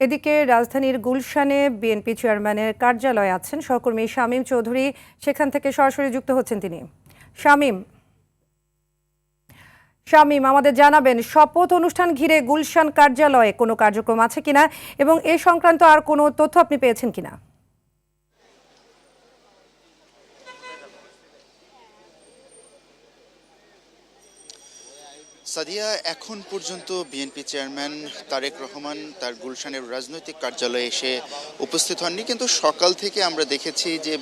এদিকে রাজধানীর গুলশানে বিএনপি চেয়ারম্যানের কার্যালয়ে আছেন সহকর্মী শামীম চৌধুরী। সেখান থেকে সরাসরি যুক্ত হচ্ছেন তিনি। শামীম শামীম আমাদের জানাবেন, শপথ অনুষ্ঠান ঘিরে গুলশান কার্যালয়ে কোনো কার্যক্রম আছে কিনা এবং এ সংক্রান্ত আর কোনো তথ্য আপনি পেয়েছেন কিনা? সাদিয়া, এখন পর্যন্ত বিএনপি চেয়ারম্যান তারেক রহমান তার গুলশানের রাজনৈতিক কার্যালয়ে এসে উপস্থিত হননি, কিন্তু সকাল থেকে আমরা দেখেছি যে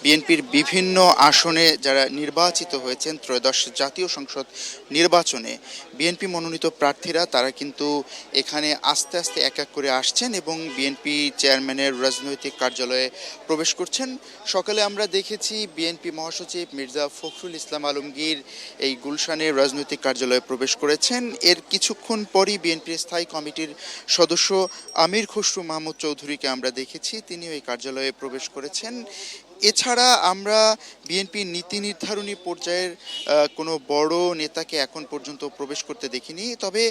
বিএনপির বিভিন্ন আসনে যারা নির্বাচিত হয়েছেন ত্রয়োদশ জাতীয় সংসদ নির্বাচনে বিএনপি মনোনীত প্রার্থীরা তারা কিন্তু এখানে আস্তে আস্তে এক এক করে আসছেন এবং বিএনপি চেয়ারম্যানের রাজনৈতিক কার্যালয়ে প্রবেশ করছেন। সকালে আমরা দেখেছি বিএনপি মহাসচিব মির্জা ফখরুল ইসলাম আলমগীর এই গুলশানের রাজনৈতিক কার্যালয়ে প্রবেশ করেছেন। এর কিছুক্ষণ পরই বিএনপির স্থায়ী কমিটির সদস্য আমির খসরু মাহমুদ চৌধুরীকে আমরা দেখেছি, তিনি ওই কার্যালয়ে প্রবেশ করেছেন। এছাড়া আমরা বিএনপির নীতি নির্ধারণী পর্যায়ের কোনো বড় নেতাকে এখন পর্যন্ত প্রবেশ করতে দেখিনি, তবে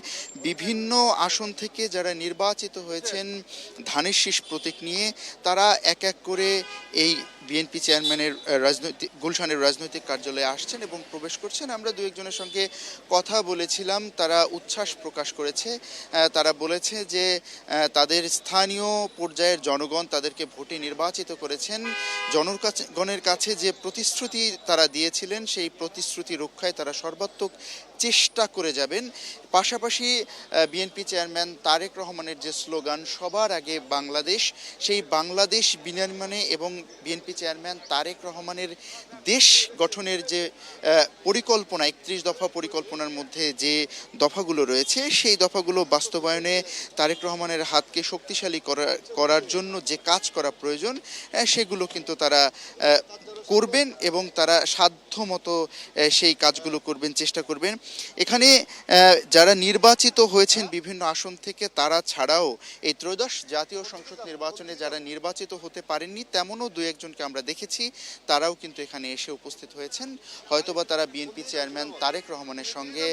বিভিন্ন আসন থেকে যারা নির্বাচিত হয়েছেন ধানের শীষ প্রতীক নিয়ে তারা এক এক করে এই বিএনপি চেয়ারম্যানের গুলশানের রাজনৈতিক কার্যালয়ে আসছেন এবং প্রবেশ করছেন। আমরা দু একজনের সঙ্গে কথা বলেছিলাম, তারা উচ্ছ্বাস প্রকাশ করেছে। তারা বলেছে যে তাদের স্থানীয় পর্যায়ের জনগণ তাদেরকে ভোটে নির্বাচিত করেছেন। জনগণের কাছে যে প্রতিশ্রুতি তারা দিয়েছিলেন সেই প্রতিশ্রুতি রক্ষায় তারা সর্বাত্মক চেষ্টা করে যাবেন। পাশাপাশি বিএনপি চেয়ারম্যান তারেক রহমানের যে স্লোগান সবার আগে বাংলাদেশ, সেই বাংলাদেশ বিনির্মাণে এবং বিএনপি চেয়ারম্যান তারেক রহমানের দেশ গঠনের যে পরিকল্পনা 31 দফা পরিকল্পনার মধ্যে যে দফাগুলো রয়েছে সেই দফাগুলো বাস্তবায়নে তারেক রহমানের হাতকে শক্তিশালী করার জন্য যে কাজ করা প্রয়োজন সেগুলো কিন্তু তারা করবেন এবং তারা সাধ্যমতো সেই কাজগুলো করবেন, চেষ্টা করবেন। এখানে যারা নির্বাচিত হয়েছেন বিভিন্ন আসন থেকে তারা ছাড়াও এই ত্রয়োদশ জাতীয় সংসদ নির্বাচনে যারা নির্বাচিত হতে পারেননি তেমনও দু একজনকে আমরা দেখেছি, তারাও কিন্তু এখানে এসে উপস্থিত হয়েছেন। হয়তোবা তারা বিএনপি চেয়ারম্যান তারেক রহমানের সঙ্গে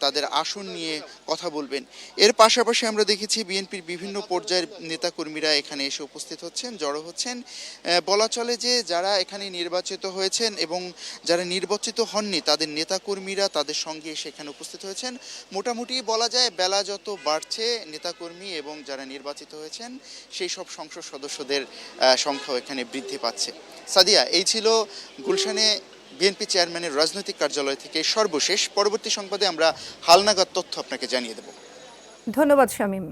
তাদের আসন নিয়ে কথা বলবেন। এর পাশাপাশি আমরা দেখেছি বিএনপির বিভিন্ন পর্যায়ের নেতাকর্মীরা এখানে এসে উপস্থিত হচ্ছেন, জড়ো হচ্ছেন। বলা চলে যে যারা এখানে নির্বাচিত হয়েছেন এবং যারা নির্বাচিত হননি তাদের নেতাকর্মীরা তাদের সঙ্গে এসে এখানে উপস্থিত হয়েছেন। মোটামুটি বলা যায় বেলা যত বাড়ছে নেতাকর্মী এবং যারা নির্বাচিত হয়েছেন সেই সব সংসদ সদস্যদের সংখ্যাও এখানে বৃদ্ধি পাচ্ছে। সাদিয়া, এই ছিল গুলশানে বিএনপি চেয়ারম্যানের রাজনৈতিক কার্যালয় থেকে সর্বশেষ। পরবর্তী সংবাদে আমরা হালনাগাদ তথ্য আপনাকে জানিয়ে দেব। ধন্যবাদ শামীম।